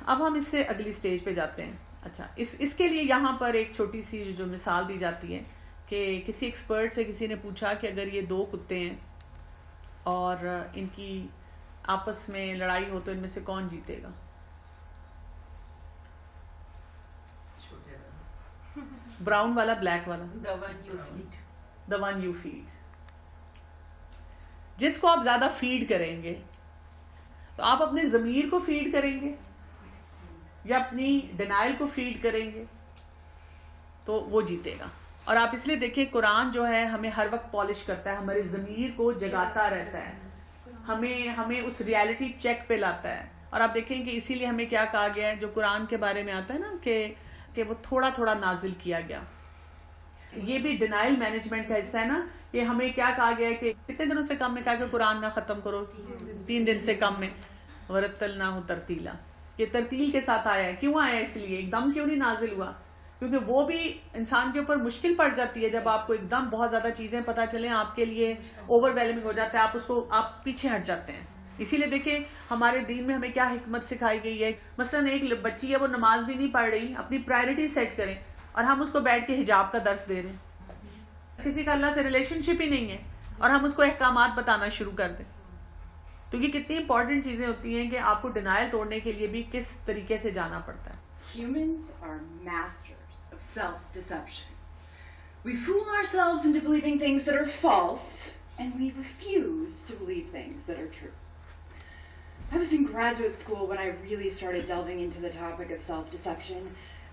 अब हम इससे अगली स्टेज पे जाते हैं। अच्छा, इसके लिए यहाँ पर एक छोटी सी जो मिसाल दी जाती है कि किसी एक्सपर्ट से किसी ने पूछा कि अगर ये दो कुत्ते हैं और इनकी आपस में लड़ाई हो तो इनमें से कौन जीतेगा? ब्राउन वाला, ब्लैक वाला? The one you feed. जिसको आप ज्यादा फीड करेंगे, तो आप अपने ज़मीर को फीड करेंगे या अपनी डिनाइल को फीड करेंगे, तो वो जीतेगा। और आप इसलिए देखिए, कुरान जो है हमें हर वक्त पॉलिश करता है, हमारे ज़मीर को जगाता रहता है, हमें उस रियलिटी चेक पे लाता है। और आप देखें कि इसीलिए हमें क्या कहा गया है, जो कुरान के बारे में आता है ना कि वो थोड़ा थोड़ा नाजिल किया गया। ये भी डिनाइल मैनेजमेंट का हिस्सा है ना। कि हमें क्या कहा गया है कि कितने दिनों से कम में कहा कि कुरान ना खत्म करो, 3 दिन से कम में। वरत्तल ना हो तरतीला, ये तरतील के साथ आया है। क्यों आया? इसलिए एकदम क्यों नहीं नाजिल हुआ? क्योंकि वो भी इंसान के ऊपर मुश्किल पड़ जाती है जब आपको एकदम बहुत ज्यादा चीजें पता चले, आपके लिए ओवरवेलमिंग हो जाता है, आप पीछे हट जाते हैं। इसीलिए देखिए, हमारे दीन में हमें क्या हिकमत सिखाई गई है। मसलन एक बच्ची है, वो नमाज भी नहीं पढ़ रही, अपनी प्रायोरिटी सेट करें, और हम उसको बैठ के हिजाब का दर्स दे रहे हैं। किसी का अल्लाह से रिलेशनशिप ही नहीं है और हम उसको अहकामात बताना शुरू कर दें। तो ये कितनी इंपॉर्टेंट चीजें होती हैं कि आपको डिनायल तोड़ने के लिए भी किस तरीके से जाना पड़ता है। Humans are masters of self-deception. We fool ourselves into believing things that are false, and we refuse to believe things that are true. I was in graduate school when I really started delving into the topic of self-deception,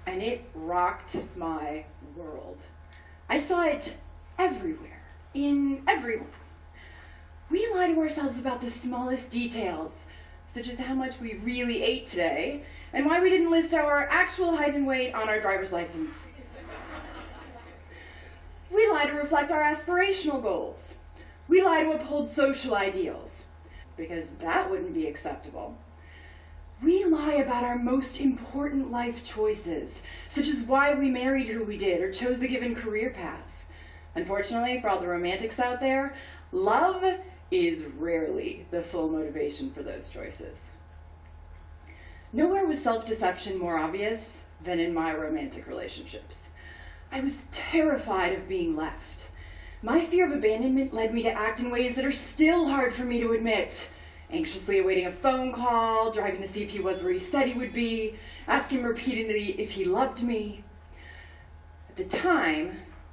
and it rocked my world. I saw it everywhere, in everyone. We lie to ourselves about the smallest details, such as how much we really ate today, and why we didn't list our actual height and weight on our driver's license. We lie to reflect our aspirational goals. We lie to uphold social ideals, because that wouldn't be acceptable. We lie about our most important life choices, such as why we married who we did or chose a given career path. Unfortunately, for all the romantics out there, love is rarely the full motivation for those choices. Nowhere was self-deception more obvious than in my romantic relationships. I was terrified of being left. My fear of abandonment led me to act in ways that are still hard for me to admit. Anxiously awaiting a phone call, driving to see if he was where he said he would be, asking repeatedly if he loved me. At the time,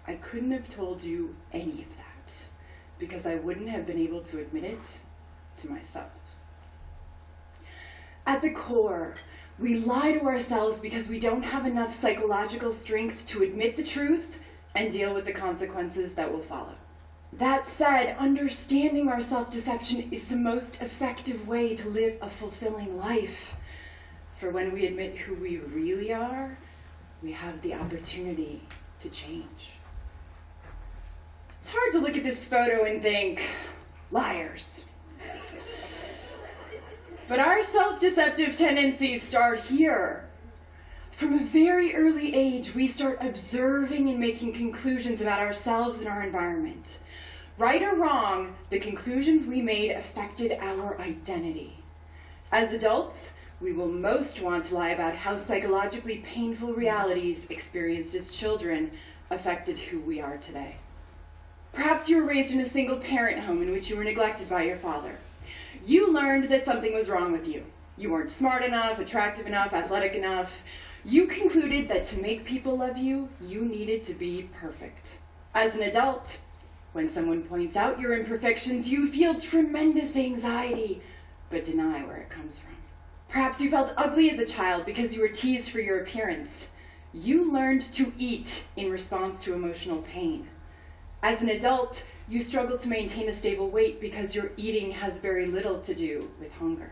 I couldn't have told you any of that, because I wouldn't have been able to admit it to myself. At the core, we lie to ourselves because we don't have enough psychological strength to admit the truth and deal with the consequences that will follow. That said, understanding our self-deception is the most effective way to live a fulfilling life. For when we admit who we really are, we have the opportunity to change. It's hard to look at this photo and think, liars. But our self-deceptive tendencies start here. From a very early age, we start observing and making conclusions about ourselves and our environment. Right or wrong, the conclusions we made affected our identity. As adults, we will most want to lie about how psychologically painful realities experienced as children affected who we are today. Perhaps you were raised in a single-parent home in which you were neglected by your father. You learned that something was wrong with you. You weren't smart enough, attractive enough, athletic enough. You concluded that to make people love you, you needed to be perfect. As an adult, when someone points out your imperfections, you feel tremendous anxiety, but deny where it comes from. Perhaps you felt ugly as a child because you were teased for your appearance. You learned to eat in response to emotional pain. As an adult, you struggle to maintain a stable weight because your eating has very little to do with hunger.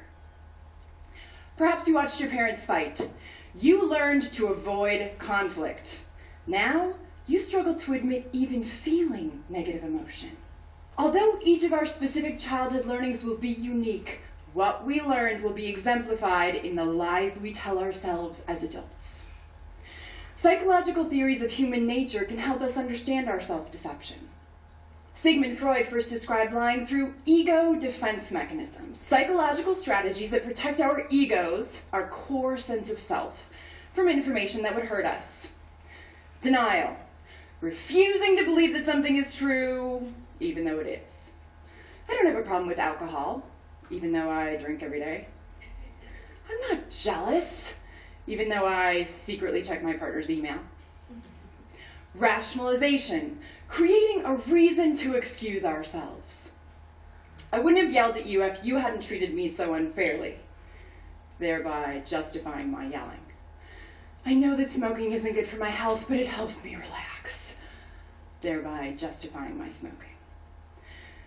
Perhaps you watched your parents fight. You learned to avoid conflict. Now, you struggle to admit even feeling negative emotion. Although each of our specific childhood learnings will be unique, what we learned will be exemplified in the lies we tell ourselves as adults. Psychological theories of human nature can help us understand our self-deception. Sigmund Freud first described lying through ego defense mechanisms, psychological strategies that protect our egos, our core sense of self, from information that would hurt us. Denial, refusing to believe that something is true, even though it is. I don't have a problem with alcohol, even though I drink every day. I'm not jealous, even though I secretly check my partner's email. Rationalization, creating a reason to excuse ourselves. I wouldn't have yelled at you if you hadn't treated me so unfairly, thereby justifying my yelling. I know that smoking isn't good for my health, but it helps me relax, thereby justifying my smoking.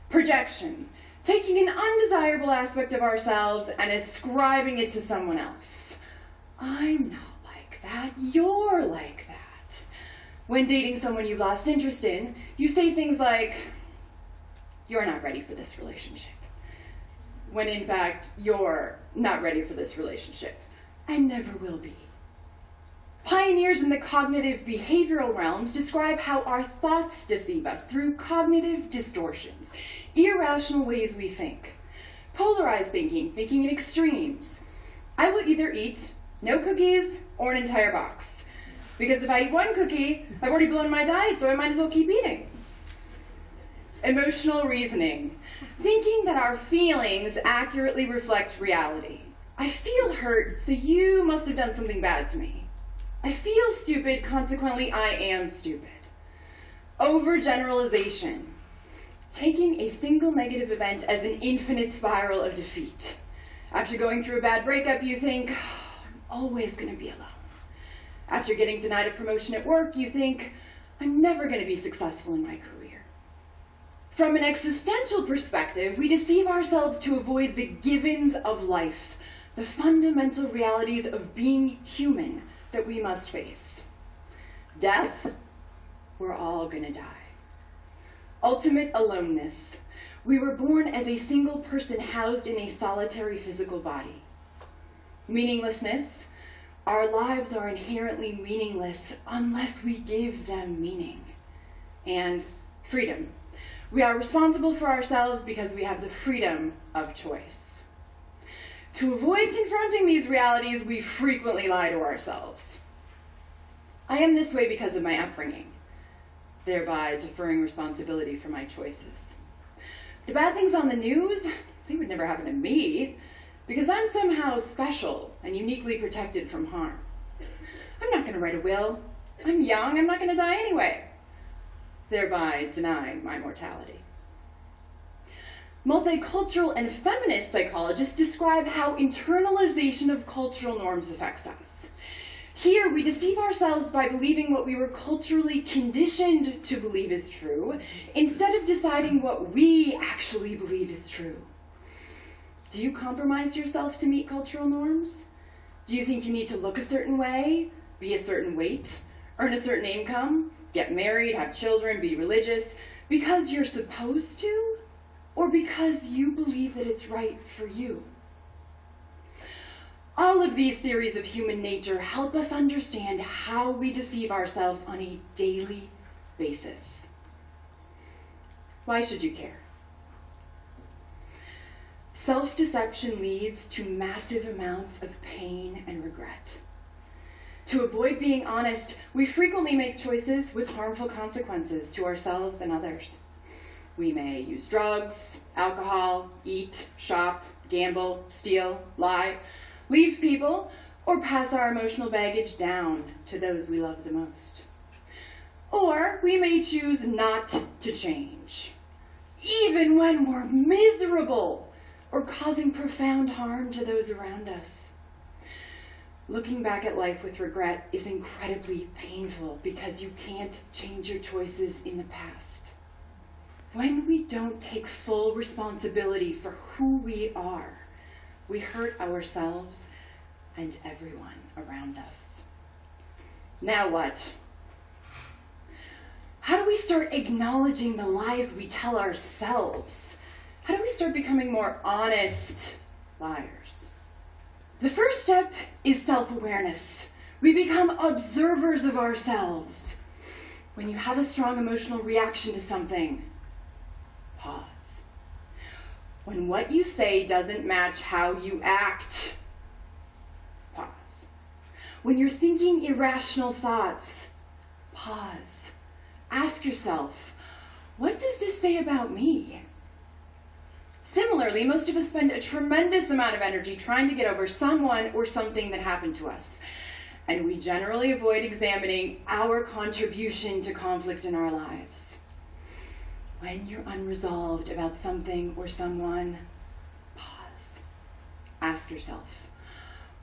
Projection, taking an undesirable aspect of ourselves and ascribing it to someone else. I'm not like that, you're like that. When dating someone you've lost interest in, you say things like, you're not ready for this relationship. When in fact, you're not ready for this relationship and never will be. Pioneers in the cognitive behavioral realms describe how our thoughts deceive us through cognitive distortions, irrational ways we think. Polarized thinking, thinking in extremes. I will either eat no cookies or an entire box. Because if I eat one cookie, I've already blown my diet, so I might as well keep eating. Emotional reasoning, thinking that our feelings accurately reflect reality. I feel hurt, so you must have done something bad to me. I feel stupid, consequently I am stupid. Overgeneralization, taking a single negative event as an infinite spiral of defeat. After going through a bad breakup, you think, I'm always going to be alone. After getting denied a promotion at work, you think, I'm never going to be successful in my career. From an existential perspective, we deceive ourselves to avoid the givens of life, the fundamental realities of being human that we must face. Death, we're all going to die. Ultimate aloneness. We were born as a single person housed in a solitary physical body. Meaninglessness. Our lives are inherently meaningless unless we give them meaning. And freedom. We are responsible for ourselves because we have the freedom of choice. To avoid confronting these realities, we frequently lie to ourselves. I am this way because of my upbringing, thereby deferring responsibility for my choices. The bad things on the news, they would never happen to me, because I'm somehow special and uniquely protected from harm. I'm not going to write a will. I'm young, I'm not going to die anyway, thereby denying my mortality. Multicultural and feminist psychologists describe how internalization of cultural norms affects us. Here, we deceive ourselves by believing what we were culturally conditioned to believe is true, instead of deciding what we actually believe is true. Do you compromise yourself to meet cultural norms? Do you think you need to look a certain way, be a certain weight, earn a certain income, get married, have children, be religious, because you're supposed to, or because you believe that it's right for you? All of these theories of human nature help us understand how we deceive ourselves on a daily basis. Why should you care? Self-deception leads to massive amounts of pain and regret. To avoid being honest, we frequently make choices with harmful consequences to ourselves and others. We may use drugs, alcohol, eat, shop, gamble, steal, lie, leave people, or pass our emotional baggage down to those we love the most. Or we may choose not to change, even when we're miserable or causing profound harm to those around us. Looking back at life with regret is incredibly painful because you can't change your choices in the past. When we don't take full responsibility for who we are, we hurt ourselves and everyone around us. Now what? How do we start acknowledging the lies we tell ourselves? How do we start becoming more honest liars? The first step is self-awareness. We become observers of ourselves. When you have a strong emotional reaction to something, Pause. When what you say doesn't match how you act, pause. When you're thinking irrational thoughts, pause. Ask yourself, what does this say about me? Similarly, most of us spend a tremendous amount of energy trying to get over someone or something that happened to us. And we generally avoid examining our contribution to conflict in our lives. When you're unresolved about something or someone, pause. Ask yourself,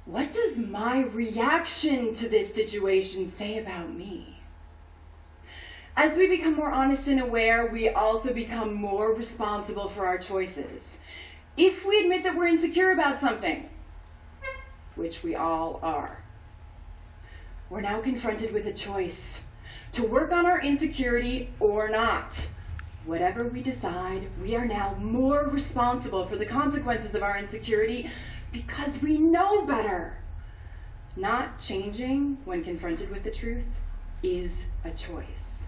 what does my reaction to this situation say about me? As we become more honest and aware, we also become more responsible for our choices. If we admit that we're insecure about something, which we all are, we're now confronted with a choice to work on our insecurity or not. Whatever we decide, we are now more responsible for the consequences of our insecurity because we know better. Not changing when confronted with the truth is a choice.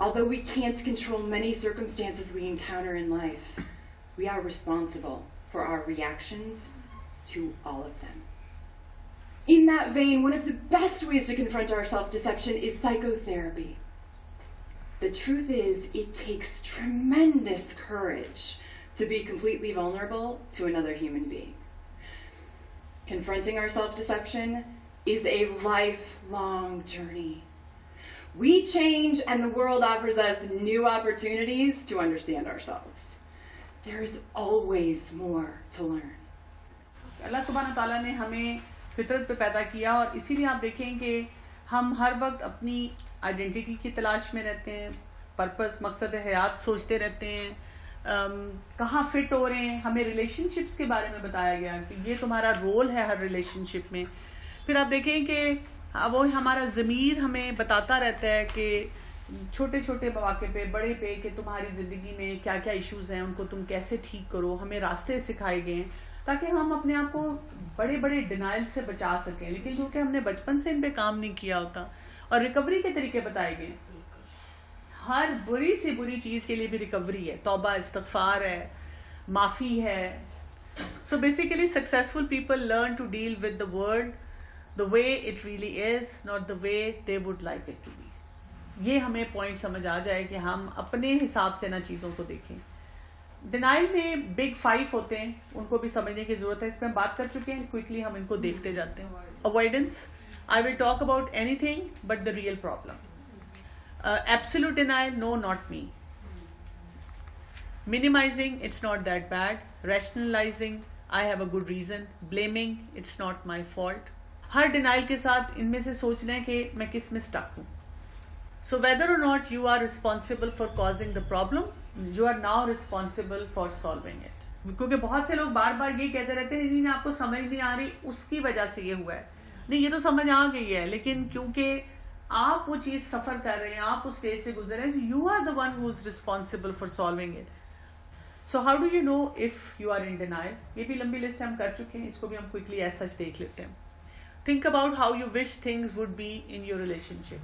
Although we can't control many circumstances we encounter in life, we are responsible for our reactions to all of them. In that vein, one of the best ways to confront our self-deception is psychotherapy. The truth is, it takes tremendous courage to be completely vulnerable to another human being. Confronting our self-deception is a lifelong journey. We change and the world offers us new opportunities to understand ourselves. There is always more to learn. अल्लाह सुब्हान तआला ने हमें फितरत पे पैदा किया और इसीलिए आप देखें कि हम हर वक्त अपनी आइडेंटिटी की तलाश में रहते हैं, पर्पस मकसद हयात सोचते रहते हैं, कहाँ फिट हो रहे हैं. हमें रिलेशनशिप्स के बारे में बताया गया कि ये तुम्हारा रोल है हर रिलेशनशिप में. फिर आप देखें कि वो हमारा ज़मीर हमें बताता रहता है कि छोटे छोटे मौके पे बड़े पे कि तुम्हारी ज़िंदगी में क्या क्या इश्यूज हैं, उनको तुम कैसे ठीक करो. हमें रास्ते सिखाए गए हैं ताकि हम अपने आप को बड़े बड़े डिनाइल से बचा सकें, लेकिन क्योंकि हमने बचपन से इन पे काम नहीं किया होता. और रिकवरी के तरीके बताए गए. हर बुरी से बुरी चीज के लिए भी रिकवरी है, तौबा इस्तगफार है, माफी है. So basically successful people learn to deal with the world the way it really is, not the way they would like it to be. ये हमें पॉइंट समझ आ जाए कि हम अपने हिसाब से ना चीजों को देखें. डिनाइल में बिग 5 होते हैं, उनको भी समझने की जरूरत है. इस पर हम बात कर चुके हैं, क्विकली हम इनको देखते जाते हैं. Avoidance, I will talk about anything but the real problem. Absolute denial, no, not me. Minimizing, it's not that bad. Rationalizing, I have a good reason. Blaming, it's not my fault. Her denial के साथ इनमें से सोचना है कि मैं किस में stuck हूँ. So whether or not you are responsible for causing the problem, you are now responsible for solving it. क्योंकि बहुत से लोग बार बार ये कहते रहते हैं, नहीं आपको समझ नहीं आ रही, उसकी वजह से ये हुआ है. नहीं, ये तो समझ आ गई है, लेकिन क्योंकि आप वो चीज सफर कर रहे हैं, आप उस स्टेज से गुजर रहे हैं, you are the one who is responsible for solving it. So how do you know if you are in denial? ये भी लंबी लिस्ट हम कर चुके हैं, इसको भी हम क्विकली एज सच देख लेते हैं. Think about how you wish things would be in your relationship.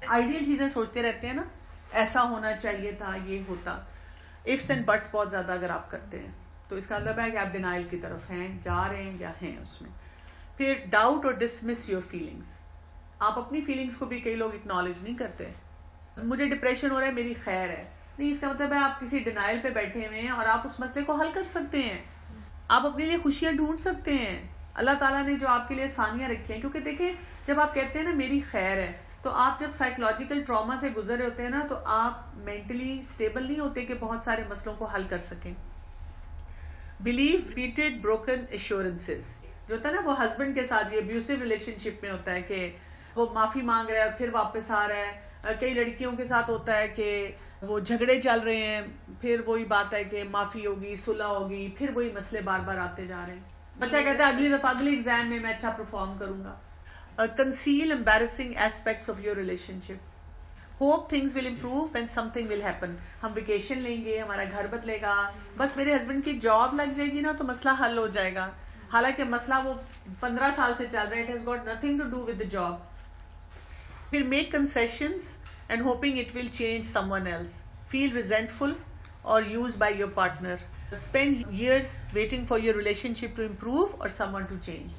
Ideal चीजें सोचते रहते हैं ना, ऐसा होना चाहिए था, ये होता. इफ्स एंड बट्स बहुत ज्यादा अगर आप करते हैं तो इसका मतलब है कि आप डिनाइल की तरफ हैं, जा रहे हैं या हैं उसमें. फिर डाउट और डिसमिस योर फीलिंग्स. आप अपनी फीलिंग्स को भी कई लोग एक्नॉलेज नहीं करते. मुझे डिप्रेशन हो रहा है, मेरी खैर है. नहीं, इसका मतलब है आप किसी डिनाइल पे बैठे हुए हैं और आप उस मसले को हल कर सकते हैं. आप अपने लिए खुशियां ढूंढ सकते हैं. अल्लाह ताला ने जो आपके लिए आसानियां रखी हैं, क्योंकि देखें जब आप कहते हैं ना मेरी खैर है, तो आप जब साइकोलॉजिकल ट्रॉमा से गुजर रहे होते हैं ना, तो आप मेंटली स्टेबल नहीं होते कि बहुत सारे मसलों को हल कर सकें. Believe repeated broken assurances. जो होता है ना, वो हस्बैंड के साथ ये अब्यूसिव रिलेशनशिप में होता है कि वो माफी मांग रहा है और फिर वापस आ रहा है. कई लड़कियों के साथ होता है कि वो झगड़े चल रहे हैं, फिर वही बात है कि माफी होगी, सुलह होगी, फिर वही मसले बार बार आते जा रहे हैं. बच्चा कहता है अगली दफा अगले एग्जाम में मैं अच्छा परफॉर्म करूंगा. Conceal embarrassing aspects of your relationship. Hope things will improve when something will happen. हम वेकेशन लेंगे, हमारा घर बदलेगा, बस मेरे हस्बैंड की जॉब लग जाएगी ना तो मसला हल हो जाएगा. हालांकि मसला वो 15 साल से चल रहा है. It has got nothing to do with the job. फिर make concessions and hoping it will change someone else. Feel resentful or used by your partner. Spend years waiting for your relationship to improve or someone to change.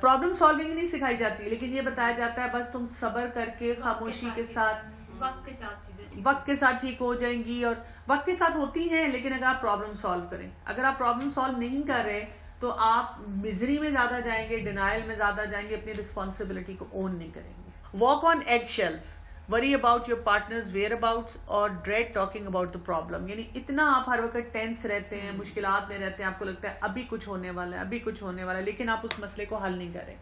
Problem solving नहीं सिखाई जाती, लेकिन ये बताया जाता है बस तुम सब्र करके खामोशी के साथ वक्त के साथ ठीक हो जाएंगी, और वक्त के साथ होती हैं, लेकिन अगर आप प्रॉब्लम सॉल्व करें, अगर आप प्रॉब्लम सॉल्व नहीं कर रहे तो आप मिजरी में ज्यादा जाएंगे, डिनाइल में ज्यादा जाएंगे, अपनी रिस्पॉन्सिबिलिटी को ओन नहीं करेंगे. Walk on eggshells, worry about your partner's whereabouts और dread talking about the problem. यानी इतना आप हर वक्त टेंस रहते हैं, मुश्किलात में रहते हैं, आपको लगता है अभी कुछ होने वाला है, अभी कुछ होने वाला है, लेकिन आप उस मसले को हल नहीं करें.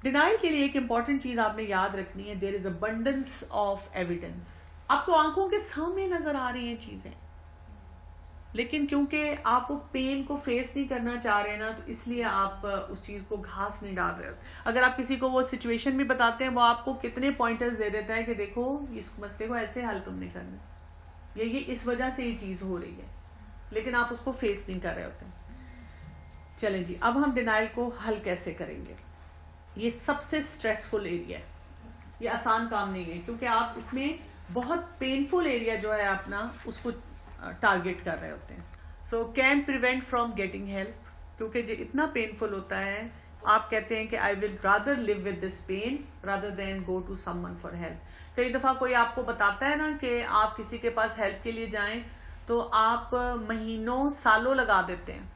डिनाइल के लिए एक इंपॉर्टेंट चीज आपने याद रखनी है, there is abundance of evidence. आपको आंखों के सामने नजर आ रही हैं चीजें, लेकिन क्योंकि आप वो पेन को फेस नहीं करना चाह रहे ना, तो इसलिए आप उस चीज को घास नहीं डाल रहे. अगर आप किसी को वो सिचुएशन भी बताते हैं, वो आपको कितने पॉइंटर्स दे देता है कि देखो इस मसले को ऐसे हल तुमने करना, ये इस वजह से ये चीज हो रही है, लेकिन आप उसको फेस नहीं कर रहे होते. चलें जी, अब हम डिनाइल को हल कैसे करेंगे. ये सबसे स्ट्रेसफुल एरिया है, ये आसान काम नहीं है, क्योंकि आप इसमें बहुत पेनफुल एरिया जो है अपना उसको टारगेट कर रहे होते हैं. So can prevent from getting help, क्योंकि जो इतना पेनफुल होता है, आप कहते हैं कि I will rather live with this pain rather than go to someone for help. कई दफा कोई आपको बताता है ना कि आप किसी के पास हेल्प के लिए जाएं, तो आप महीनों सालों लगा देते हैं,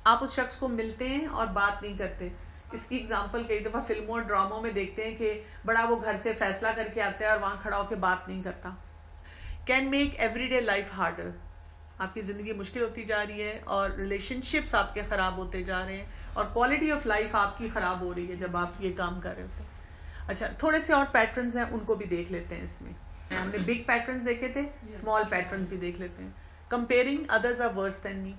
आप उस शख्स को मिलते हैं और बात नहीं करते. इसकी एग्जाम्पल कई दफा फिल्मों और ड्रामों में देखते हैं कि बड़ा वो घर से फैसला करके आता है और वहां खड़ा होकर बात नहीं करता. Can make everyday life harder, आपकी जिंदगी मुश्किल होती जा रही है और रिलेशनशिप्स आपके खराब होते जा रहे हैं और क्वालिटी ऑफ लाइफ आपकी खराब हो रही है जब आप ये काम कर रहे होते हैं. अच्छा, थोड़े से और पैटर्न्स हैं, उनको भी देख लेते हैं. इसमें हमने बिग पैटर्न्स देखे थे, स्मॉल पैटर्न्स भी देख लेते हैं. Comparing others are worse than me.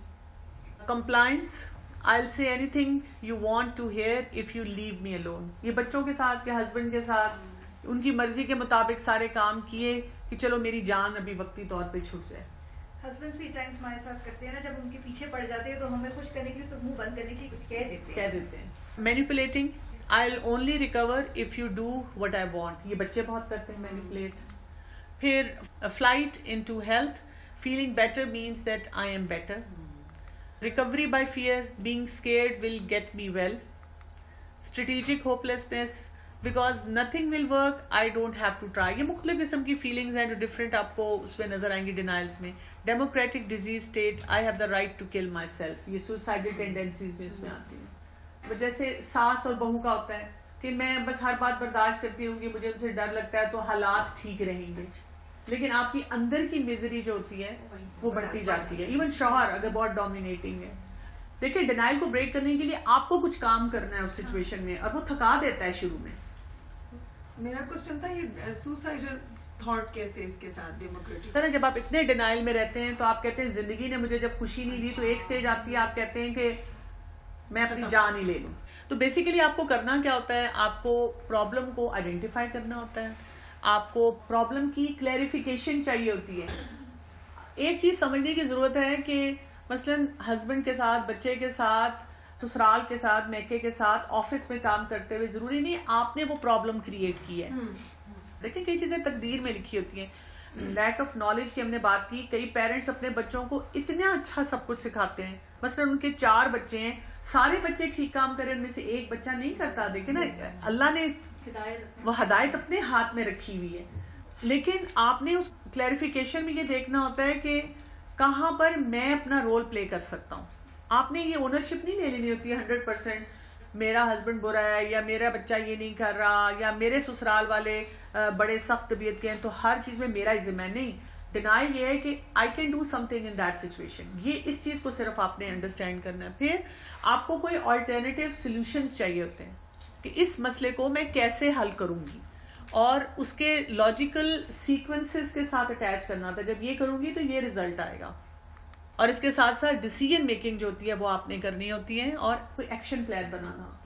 Compliance, I'll say anything you want to hear if you leave me alone. ये बच्चों के साथ के हस्बैंड के साथ उनकी मर्जी के मुताबिक सारे काम किए कि चलो मेरी जान अभी वक्ती तौर पे छूट जाए. हस्बैंड्स भी टाइम्स हमारे साथ करते हैं ना, जब उनके पीछे पड़ जाते हैं तो हमें खुश करने के लिए उसको मुंह बंद करने के लिए कुछ कह देते हैं. Manipulating, I'll only recover if you do what I want. ये बच्चे बहुत करते हैं मैनिपुलेट. फिर flight into health, feeling better means that I am better. Recovery by fear, being scared will get me well. Strategic hopelessness, because nothing will work, I don't have to try. ये मुख्तलिफ किस्म की feelings हैं जो different आपको उसमें नजर आएंगी डिनाइल्स में. Democratic disease state, I have the right to kill myself, ये सुसाइडल टेंडेंसीज में इसमें आती है. जैसे सास और बहू का होता है कि मैं बस हर बात बर्दाश्त करती हूँ कि मुझे उनसे डर लगता है तो हालात ठीक रहेंगे, लेकिन आपकी अंदर की मिजरी जो होती है वो बढ़ती जाती है. इवन शौहर अगर बहुत डोमिनेटिंग है, देखिए डिनाइल को ब्रेक करने के लिए आपको कुछ काम करना है उस सिचुएशन में, और वो थका देता है शुरू में. मेरा क्वेश्चन था ये सुसाइडल थॉट कैसे इसके साथ डेमोक्रेटिक सर, जब आप इतने डिनाइल में रहते हैं तो आप कहते हैं जिंदगी ने मुझे जब खुशी नहीं दी, तो एक स्टेज आती है आप कहते हैं कि मैं अपनी जान ही ले लूं. तो बेसिकली आपको करना क्या होता है, आपको प्रॉब्लम को आइडेंटिफाई करना होता है, आपको प्रॉब्लम की क्लैरिफिकेशन चाहिए होती है. एक चीज समझने की जरूरत है कि मसलन हस्बैंड के साथ, बच्चे के साथ, ससुराल के साथ, मैके के साथ, ऑफिस में काम करते हुए जरूरी नहीं आपने वो प्रॉब्लम क्रिएट की है. देखिए कई चीजें तकदीर में लिखी होती हैं. लैक ऑफ नॉलेज की हमने बात की. कई पेरेंट्स अपने बच्चों को इतना अच्छा सब कुछ सिखाते हैं, मसलन उनके 4 बच्चे हैं, सारे बच्चे ठीक काम करें, उनमें से एक बच्चा नहीं करता. देखिए ना, अल्लाह ने वो हदायत अपने हाथ में रखी हुई है, लेकिन आपने उस क्लैरिफिकेशन में ये देखना होता है कि कहां पर मैं अपना रोल प्ले कर सकता हूं. आपने ये ओनरशिप नहीं ले लेनी होती है 100% मेरा हस्बैंड बुरा है या मेरा बच्चा ये नहीं कर रहा या मेरे ससुराल वाले बड़े सख्त तबीयत के हैं तो हर चीज में मेरा ही जिम्मा. नहीं, डिनाइल ये है कि I can do something in that situation. ये इस चीज को सिर्फ आपने अंडरस्टैंड करना है. फिर आपको कोई ऑल्टरनेटिव सोल्यूशंस चाहिए होते हैं कि इस मसले को मैं कैसे हल करूंगी, और उसके लॉजिकल सीक्वेंसेस के साथ अटैच करना था. जब ये करूंगी तो ये रिजल्ट आएगा, और इसके साथ साथ डिसीजन मेकिंग जो होती है वो आपने करनी होती है और कोई एक्शन प्लान बनाना होता है.